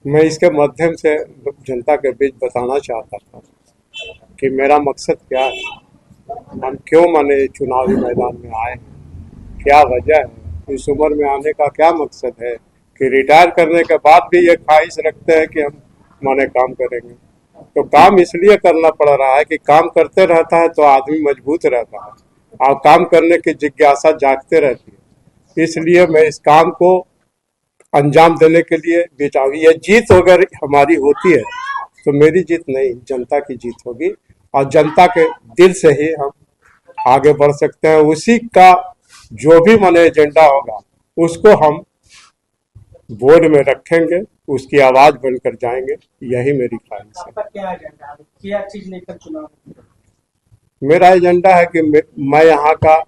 मैं इसके माध्यम से जनता के बीच बताना चाहता था कि मेरा मकसद क्या है, हम क्यों माने चुनावी मैदान में आए हैं, क्या वजह है, इस उम्र में आने का क्या मकसद है कि रिटायर करने के बाद भी ये ख्वाहिश रखते हैं कि हम माने काम करेंगे। तो काम इसलिए करना पड़ रहा है कि काम करते रहता है तो आदमी मजबूत रहता है और काम करने की जिज्ञासा जागते रहती है। इसलिए मैं इस काम को अंजाम देने के लिए बेताबी, ये जीत अगर हमारी होती है तो मेरी जीत नहीं, जनता की जीत होगी और जनता के दिल से ही हम आगे बढ़ सकते हैं। उसी का जो भी मन एजेंडा होगा उसको हम बोर्ड में रखेंगे, उसकी आवाज बनकर जाएंगे, यही मेरी ख्वाहिश है। आपका क्या एजेंडा है, क्या चीज लेकर चुनाव? मेरा एजेंडा है कि मैं यहाँ का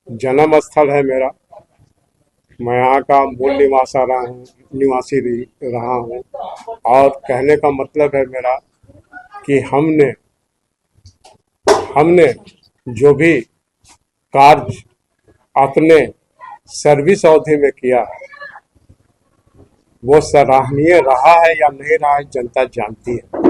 जन्म स्थल है मेरा, मैं यहाँ का मूल निवासी रहा हूँ और कहने का मतलब है मेरा कि हमने हमने जो भी कार्य अपने सर्विस अवधि में किया है वो सराहनीय रहा है या नहीं रहा है जनता जानती है।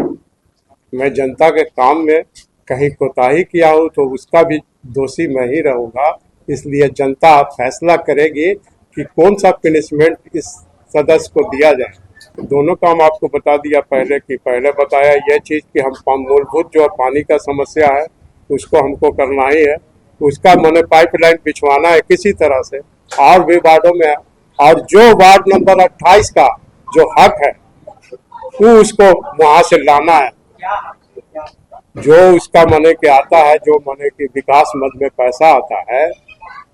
मैं जनता के काम में कहीं कोताही किया हूँ तो उसका भी दोषी मैं ही रहूँगा। इसलिए जनता फैसला करेगी कि कौन सा पनिशमेंट इस सदस्य को दिया जाए। दोनों काम आपको बता दिया पहले कि पहले बताया यह चीज़ कि हम मूलभूत जो पानी का समस्या है उसको हमको करना ही है, उसका मैंने पाइपलाइन बिछवाना है किसी तरह से और भी वार्डों में, और जो वार्ड नंबर 28 का जो हक है वो उसको वहां से लाना है। जो उसका मने के आता है, जो मने के विकास मद में पैसा आता है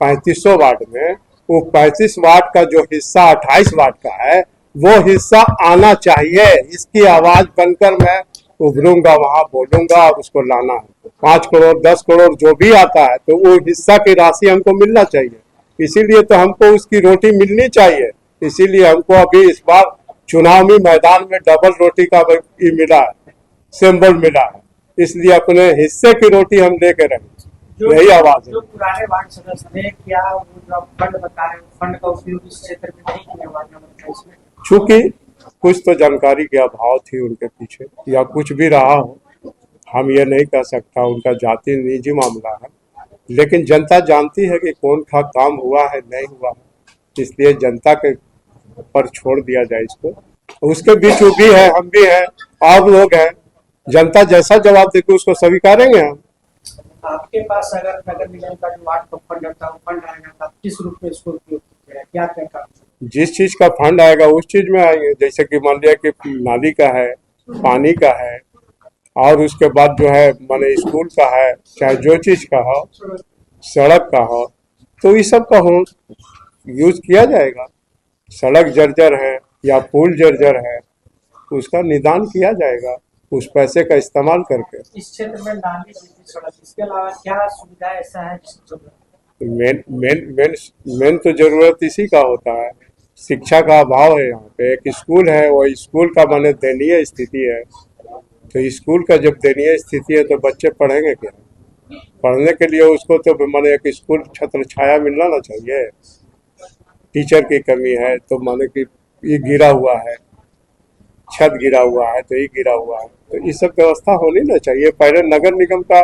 3500 वार्ड में, वो 35 वार्ड का जो हिस्सा 28 वार्ड का है वो हिस्सा आना चाहिए। इसकी आवाज बनकर मैं उभरूंगा, वहां बोलूंगा और उसको लाना है। 5 करोड़ 10 करोड़ जो भी आता है तो वो हिस्सा की राशि हमको मिलना चाहिए, इसीलिए तो हमको उसकी रोटी मिलनी चाहिए। इसीलिए हमको अभी इस बार चुनावी मैदान में डबल रोटी का भी मिला है, सिंबल मिला है, इसलिए अपने हिस्से की रोटी हम लेके रहेंगे, यही आवाज है। जो पुराने वार्ड सदस्य ने क्या वो फंड बता रहे, फंड का उपयोग इस क्षेत्र में नहीं किया वार्ड नंबर 28 में, चूंकि कुछ तो जानकारी के अभाव थी उनके पीछे या कुछ भी रहा हो, हम ये नहीं कह सकता, उनका जाति निजी मामला है, लेकिन जनता जानती है कि कौन सा काम हुआ है नहीं हुआ है, इसलिए जनता के पर छोड़ दिया जाए इसको। उसके बीच वो भी है, हम भी हैं और लोग हैं, जनता जैसा जवाब देगी उसको स्वीकारेंगे हम। आपके पास अगर नगर निगम का जो वार्ड का फंड आता है वो फंड आएगा तो आप किस रूप में इसको उपयोग कीजिएगा, क्या तय काम? जिस चीज का फंड आएगा उस चीज में आएंगे, जैसे कि मान लिया कि नाली का है, पानी का है और उसके बाद जो है माने स्कूल का है, चाहे जो चीज का हो, सड़क का हो, तो इस सब का हो यूज किया जाएगा। सड़क जर्जर है या पुल जर्जर है उसका निदान किया जाएगा उस पैसे का इस्तेमाल करके। इस क्षेत्र में नाली सड़क, इसके अलावा क्या सुविधा ऐसा है मेन मेन मेन मेन तो जरूरत इसी का होता है, शिक्षा का अभाव है। यहाँ पे एक स्कूल है, वो स्कूल का माने दयनीय स्थिति है, तो स्कूल का जब दयनीय स्थिति है तो बच्चे पढ़ेंगे क्या? पढ़ने के लिए उसको तो माने एक स्कूल छत्र छाया मिलना ना चाहिए। टीचर की कमी है तो माने कि ये गिरा हुआ है, छत गिरा हुआ है तो ये गिरा हुआ है, तो ये सब व्यवस्था होनी ना चाहिए। पहले नगर निगम का,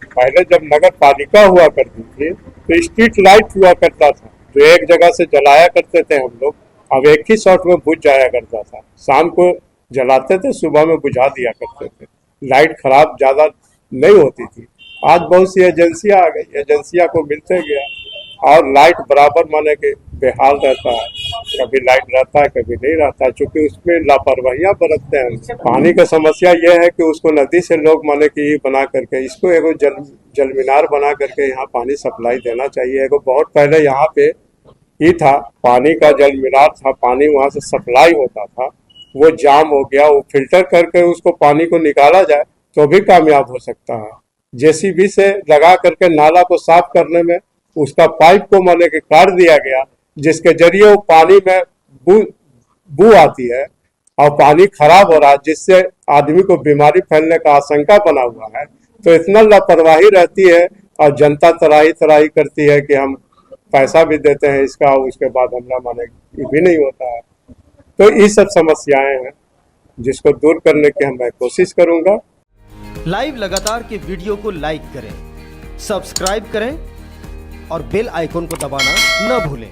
पहले जब नगर पालिका हुआ करती थी तो स्ट्रीट लाइट हुआ करता था जो एक जगह से जलाया करते थे हम लोग, अब एक ही शॉट में बुझ जाया करता था। शाम को जलाते थे, सुबह में बुझा दिया करते थे, लाइट खराब ज्यादा नहीं होती थी। आज बहुत सी एजेंसियां आ गई, एजेंसियां को मिलते गया और लाइट बराबर माने के बेहाल रहता है, कभी लाइट रहता है कभी नहीं रहता है, चूंकि उसमें लापरवाहियां बरतते हैं। पानी का समस्या यह है कि उसको नदी से लोग माने कि बना करके इसको एगो जल मीनार बना करके यहाँ पानी सप्लाई देना चाहिए। एगो बहुत पहले यहाँ पे ही था, पानी का जल मीनार था, पानी वहां से सप्लाई होता था, वो जाम हो गया, वो फिल्टर करके उसको पानी को निकाला जाए तो भी कामयाब हो सकता है। जेसीबी से लगा करके नाला को साफ करने में उसका पाइप को माने के काट दिया गया, जिसके जरिए वो पानी में बू आती है और पानी खराब हो रहा है, जिससे आदमी को बीमारी फैलने का आशंका बना हुआ है। तो इतना लापरवाही रहती है और जनता तराही तराही करती है कि हम पैसा भी देते हैं इसका, उसके बाद हमला माने भी नहीं होता है। तो ये सब समस्याएं हैं जिसको दूर करने की मैं कोशिश करूंगा। लाइव लगातार के वीडियो को लाइक करें, सब्सक्राइब करें और बेल आइकन को दबाना न भूलें।